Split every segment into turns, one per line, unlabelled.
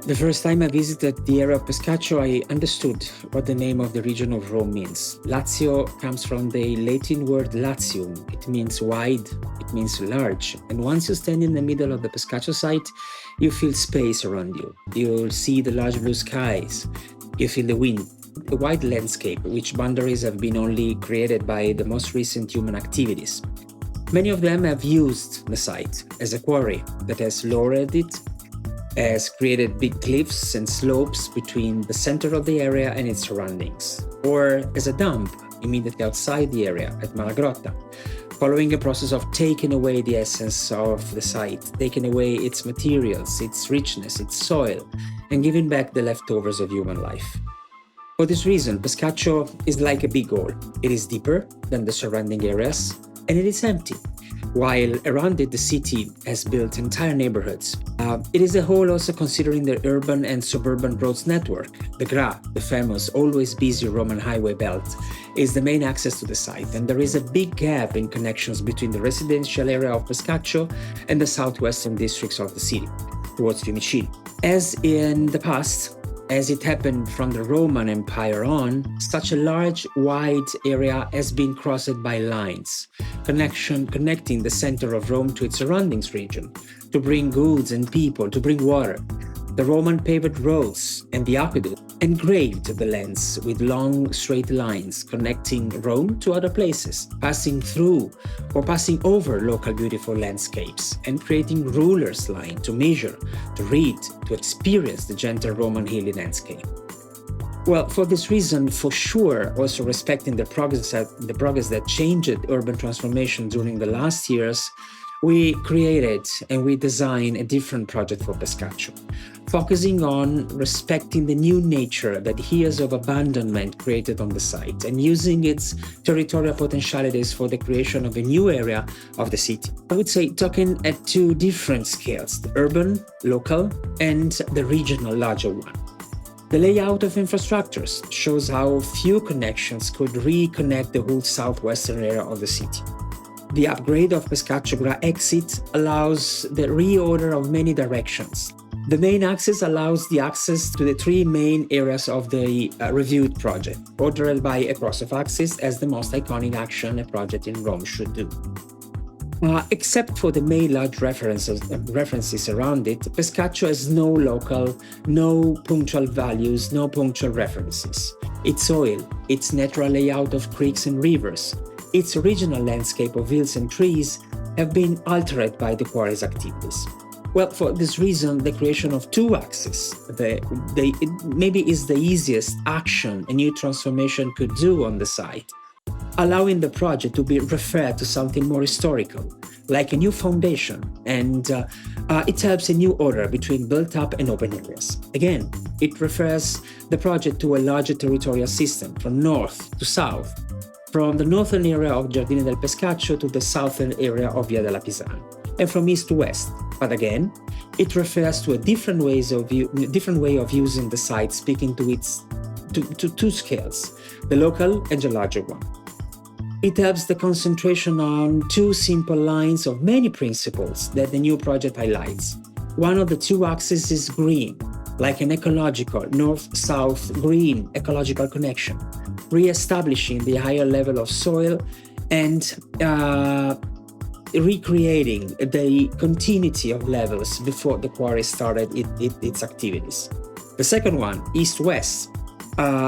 The first time I visited the area of Pescaccio, I understood what the name of the region of Rome means. Lazio comes from the Latin word latium. It means wide, it means large. And once you stand in the middle of the Pescaccio site, you feel space around you. You'll see the large blue skies. You feel the wind, a wide landscape, which boundaries have been only created by the most recent human activities. Many of them have used the site as a quarry that has lowered it, has created big cliffs and slopes between the center of the area and its surroundings, or as a dump immediately outside the area at Malagrotta, following a process of taking away the essence of the site, taking away its materials, its richness, its soil, and giving back the leftovers of human life. For this reason, Pescaccio is like a big hole. It is deeper than the surrounding areas, and it is empty. While around it, the city has built entire neighborhoods. It is a whole also considering the urban and suburban roads network. The Gra, the famous, always busy Roman highway belt, is the main access to the site, and there is a big gap in connections between the residential area of Pescaccio and the southwestern districts of the city, towards Fiumicino. As in the past, as it happened from the Roman Empire on, such a large, wide area has been crossed by lines, connecting the center of Rome to its surroundings region, to bring goods and people, to bring water. The Roman paved roads and the aqueduct engraved the lands with long, straight lines connecting Rome to other places, passing through or passing over local beautiful landscapes and creating ruler's line to measure, to read, to experience the gentle Roman hilly landscape. Well, for this reason, for sure, also respecting the progress that changed urban transformation during the last years, we created and we designed a different project for Pescaccio, focusing on respecting the new nature that years of abandonment created on the site and using its territorial potentialities for the creation of a new area of the city. I would say talking at two different scales, the urban, local, and the regional, larger one. The layout of infrastructures shows how few connections could reconnect the whole southwestern area of the city. The upgrade of Pescaccio Gra exit allows the reorder of many directions. The main axis allows the access to the three main areas of the reviewed project, ordered by a cross of axis as the most iconic action a project in Rome should do. Except for the main large references around it, Pescaccio has no local, no punctual values, no punctual references. Its soil, its natural layout of creeks and rivers, its original landscape of hills and trees have been altered by the quarry's activities. Well, for this reason, the creation of two axes maybe is the easiest action a new transformation could do on the site, allowing the project to be referred to something more historical, like a new foundation, and it helps a new order between built-up and open areas. Again, it refers the project to a larger territorial system from north to south, from the northern area of Giardini del Pescaccio to the southern area of Via della Pisana, and from east to west. But again, it refers to a different way of using the site, speaking to two scales, the local and the larger one. It helps the concentration on two simple lines of many principles that the new project highlights. One of the two axes is green, like an ecological north-south green ecological connection, re-establishing the higher level of soil and recreating the continuity of levels before the quarry started its activities. The second one, east-west,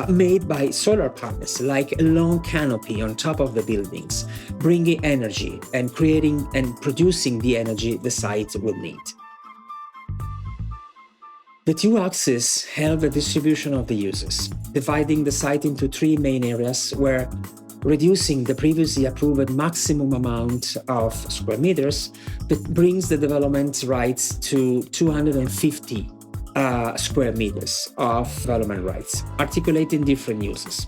made by solar panels, like a long canopy on top of the buildings, bringing energy and creating and producing the energy the site will need. The two axes help the distribution of the uses, dividing the site into three main areas where reducing the previously approved maximum amount of square meters that brings the development rights to 250 square meters of development rights, articulating different uses.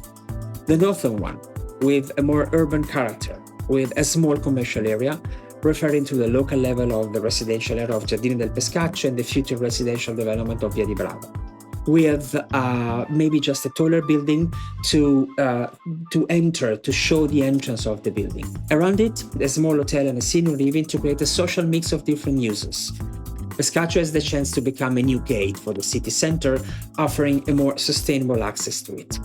The northern one, with a more urban character, with a small commercial area, referring to the local level of the residential area of Giardini del Pescaccio and the future residential development of Via di Brava, with maybe just a taller building to enter, to show the entrance of the building. Around it, a small hotel and a senior living to create a social mix of different uses. PESCACCIO has the chance to become a new gate for the city center, offering a more sustainable access to it.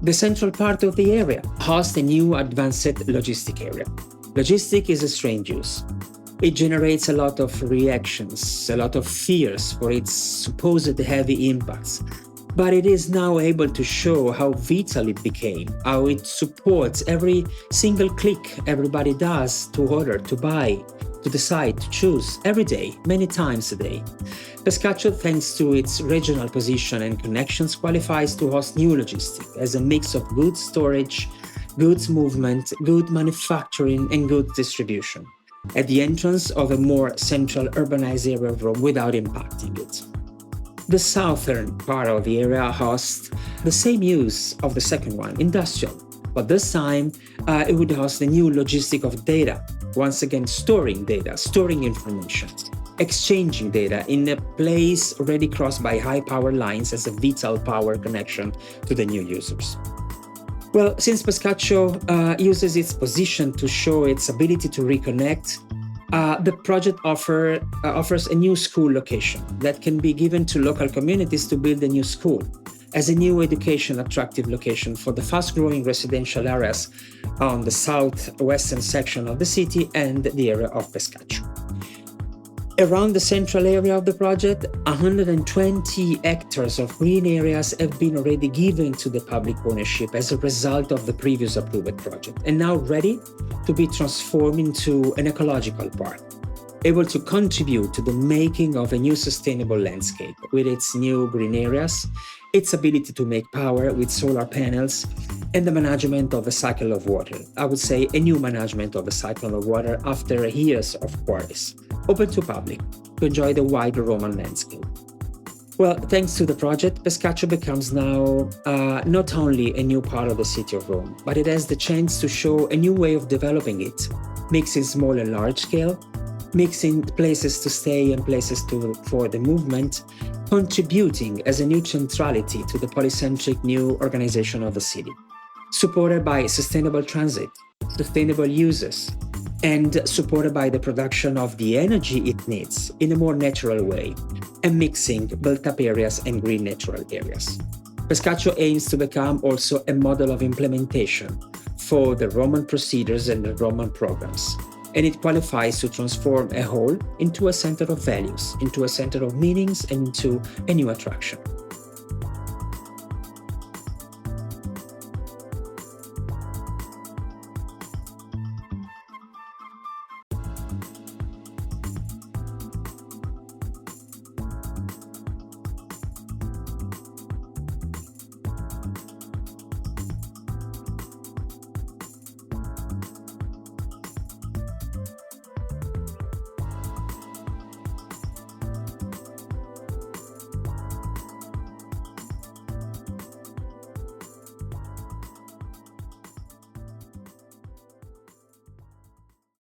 The central part of the area hosts a new advanced logistic area. Logistic is a strange use. It generates a lot of reactions, a lot of fears for its supposed heavy impacts. But it is now able to show how vital it became, how it supports every single click everybody does to order, to buy, to decide, to choose, every day, many times a day. PESCACCIO, thanks to its regional position and connections, qualifies to host new logistics as a mix of goods storage, goods movement, good manufacturing, and goods distribution at the entrance of a more central urbanized area of Rome without impacting it. The southern part of the area hosts the same use of the second one, industrial, but this time it would host the new logistic of data, once again storing data, storing information, exchanging data in a place already crossed by high power lines as a vital power connection to the new users. Well, since PESCACCIO uses its position to show its ability to reconnect, the project offers a new school location that can be given to local communities to build a new school as a new education attractive location for the fast-growing residential areas on the southwestern section of the city and the area of PESCACCIO. Around the central area of the project, 120 hectares of green areas have been already given to the public ownership as a result of the previous approved project, and now ready to be transformed into an ecological park, able to contribute to the making of a new sustainable landscape with its new green areas, its ability to make power with solar panels, and the management of a cycle of water. I would say a new management of a cycle of water after years of quarries, open to public, to enjoy the wide Roman landscape. Well, thanks to the project, PESCACCIO becomes now not only a new part of the city of Rome, but it has the chance to show a new way of developing it, mixing small and large scale, mixing places to stay and places for the movement, contributing as a new centrality to the polycentric new organization of the city, supported by sustainable transit, sustainable uses, and supported by the production of the energy it needs in a more natural way, and mixing built-up areas and green natural areas. PESCACCIO aims to become also a model of implementation for the Roman procedures and the Roman programs, and it qualifies to transform a whole into a center of values, into a center of meanings, and into a new attraction.